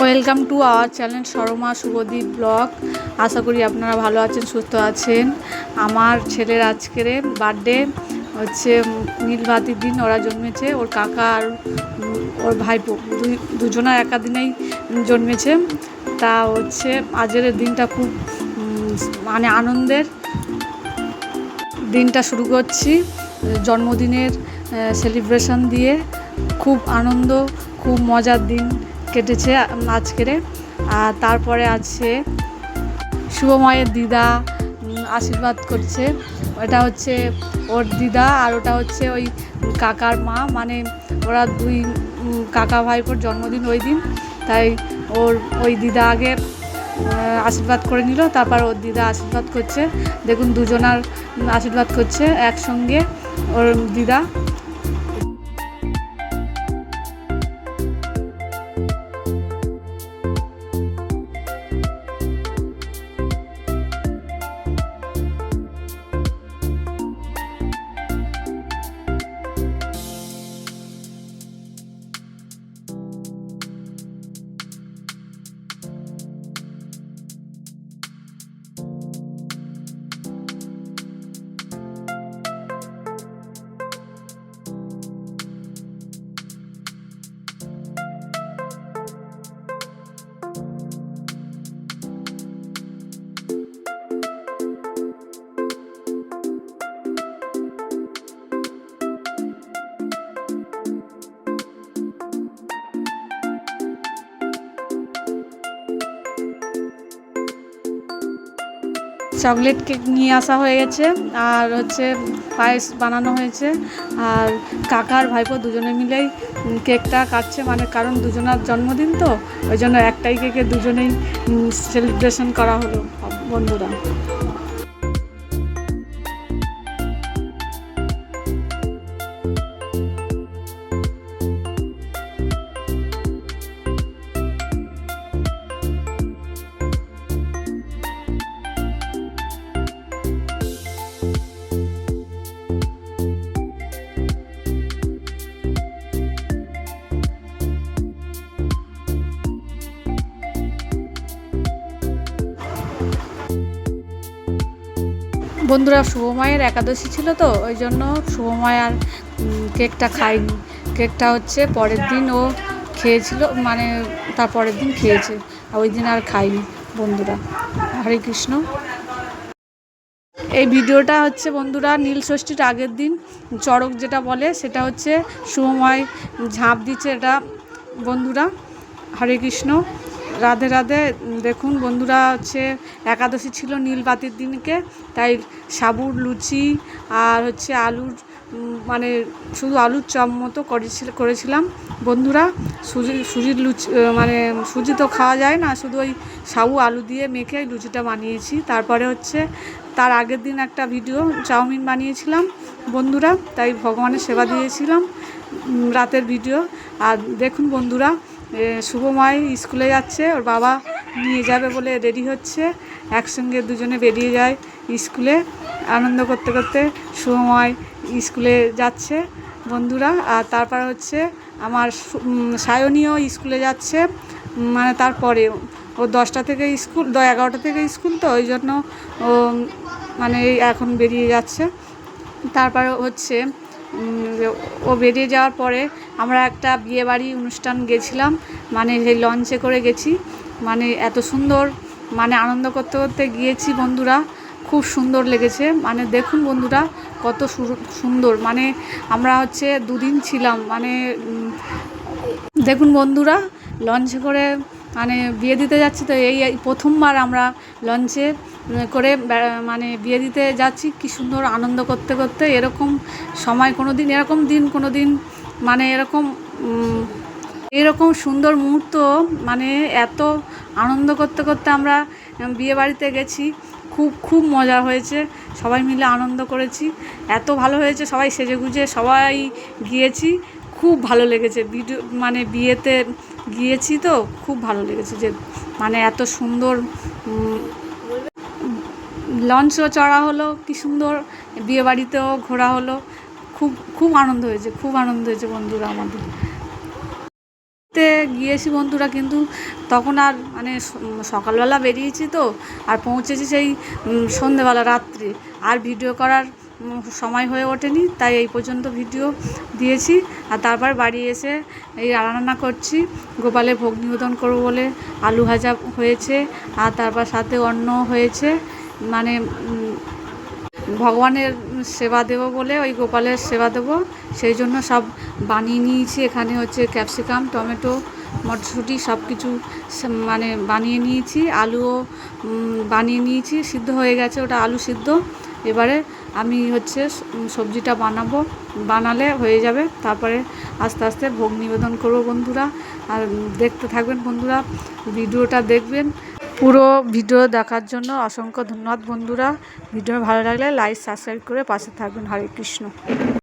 Welcome to our channel Sarma Shubhadip blog. আশা করি আপনারা ভালো আছেন, সুস্থ আছেন। আমার ছেলের আজকের বার্থডে হচ্ছে, নীলবাতির দিন ওরা জন্মেছে। ওর কাকা আর ওর ভাইপো দুজনের একা দিনেই জন্মেছে। তা হচ্ছে আজকের দিনটা খুব মানে আনন্দের। দিনটা শুরু করছি জন্মদিনের সেলিব্রেশন দিয়ে। খুব আনন্দ, খুব মজার দিন কেটেছে আজকের। আর তারপরে আছে শুভময়ের দিদা আশীর্বাদ করছে। ওটা হচ্ছে ওর দিদা আর ওটা হচ্ছে ওই কাকার মা, মানে ওরা দুই কাকা ভাইপোর জন্মদিন ওই দিন। তাই ওই দিদা আগে আশীর্বাদ করে নিল, তারপর ওর দিদা আশীর্বাদ করছে। দেখুন দুজনার আশীর্বাদ করছে একসঙ্গে ওর দিদা। চকলেট কেক নিয়ে আসা হয়ে গেছে, আর হচ্ছে পায়েস বানানো হয়েছে। আর কাকার ভাইপো দুজনে মিলেই কেকটা কাটছে, মানে কারণ দুজনার জন্মদিন তো ওই জন্য একটাই কেকে দুজনেই সেলিব্রেশন করা হলো বন্ধুরা। বন্ধুরা শুভময়ের একাদশী ছিল তো ওই জন্য শুভময় আর কেকটা খায়নি। কেকটা হচ্ছে পরের দিন ও খেয়েছিল, মানে তার পরের দিন খেয়েছে, আর ওই দিন আর খায়নি বন্ধুরা। হরে কৃষ্ণ। এই ভিডিওটা হচ্ছে বন্ধুরা নীল ষষ্ঠীর আগের দিন, চড়ক যেটা বলে সেটা হচ্ছে শুভময় ঝাঁপ দিচ্ছে এটা বন্ধুরা। হরে কৃষ্ণ, রাধে রাধে। দেখুন বন্ধুরা হচ্ছে একাদশী ছিল নীলবাতির দিনকে, তাই সাবুর লুচি আর হচ্ছে আলুর মানে শুধু আলুর চপ মতো করেছিলাম বন্ধুরা। সুজির লুচি, মানে সুজি তো খাওয়া যায় না, শুধু ওই সাবু আলু দিয়ে মেখে লুচিটা বানিয়েছি। তারপরে হচ্ছে তার আগের দিন একটা ভিডিও চাউমিন বানিয়েছিলাম বন্ধুরা, তাই ভগবানের সেবা দিয়েছিলাম রাতের ভিডিও। আর দেখুন বন্ধুরা শুভময় স্কুলে যাচ্ছে, ওর বাবা নিয়ে যাবে বলে রেডি হচ্ছে, একসঙ্গে দুজনে বেরিয়ে যায় স্কুলে। আনন্দ করতে করতে শুভময় স্কুলে যাচ্ছে বন্ধুরা। আর তারপর হচ্ছে আমার সায়নীও স্কুলে যাচ্ছে, মানে তারপরে ও 10টা থেকে স্কুল, 11টা থেকে স্কুল তো ওই জন্য ও মানে এখন বেরিয়ে যাচ্ছে। তারপরে হচ্ছে ও বেরিয়ে যাওয়ার পরে আমরা একটা বিয়েবাড়ি অনুষ্ঠান গেছিলাম, মানে সেই লঞ্চে করে গেছি। মানে এত সুন্দর, মানে আনন্দ করতে করতে গিয়েছি বন্ধুরা, খুব সুন্দর লেগেছে। মানে দেখুন বন্ধুরা কত সুন্দর, মানে আমরা হচ্ছে 2 দিন ছিলাম। মানে দেখুন বন্ধুরা লঞ্চে করে মানে বিয়ে দিতে যাচ্ছি তো, এই প্রথমবার আমরা লঞ্চে করে মানে বিয়ে দিতে যাচ্ছি। কি সুন্দর আনন্দ করতে করতে, এরকম সময় কোনো দিন মানে এরকম সুন্দর মুহূর্ত, মানে এত আনন্দ করতে করতে আমরা বিয়ে বাড়িতে গেছি। খুব খুব মজা হয়েছে, সবাই মিলে আনন্দ করেছি, এত ভালো হয়েছে। সবাই সেজেগুজে সবাই গিয়েছি, খুব ভালো লেগেছে। মানে বিয়েতে গিয়েছি তো খুব ভালো লেগেছে, যে মানে এত সুন্দর লঞ্চও চড়া হলো, কি সুন্দর বিয়েবাড়িতেও ঘোরা হলো। খুব খুব আনন্দ হয়েছে বন্ধুরা আমাদের। গিয়েছি বন্ধুরা, কিন্তু তখন আর মানে সকালবেলা বেরিয়েছি তো, আর পৌঁছেছি সেই সন্ধেবেলা রাত্রে, আর ভিডিও করার সময় হয়ে ওঠেনি, তাই এই পর্যন্ত ভিডিও দিয়েছি। আর তারপর বাড়ি এসে এই রান্না করছি, গোপালে ভোগ নিবেদন করবো বলে আলু ভাজা হয়েছে, আর তারপর সাথে অন্ন হয়েছে, মানে ভগবানের সেবা দেবো বলে, ওই গোপালের সেবা দেবো সেই জন্য সব বানিয়ে নিয়েছি। এখানে হচ্ছে ক্যাপসিকাম, টমেটো, মটরশুঁটি সব কিছু মানে বানিয়ে নিয়েছি, আলুও বানিয়ে নিয়েছি, সিদ্ধ হয়ে গেছে ওটা আলু সিদ্ধ। এবারে আমি হচ্ছে সবজিটা বানালে হয়ে যাবে, তারপরে আস্তে আস্তে ভোগ নিবেদন করবো বন্ধুরা। আর দেখতে থাকবেন বন্ধুরা, ভিডিওটা দেখবেন। পুরো ভিডিও দেখার জন্য অসংখ্য ধন্যবাদ বন্ধুরা। ভিডিও ভালো লাগলে লাইক সাবস্ক্রাইব করে পাশে থাকবেন। হরে কৃষ্ণ।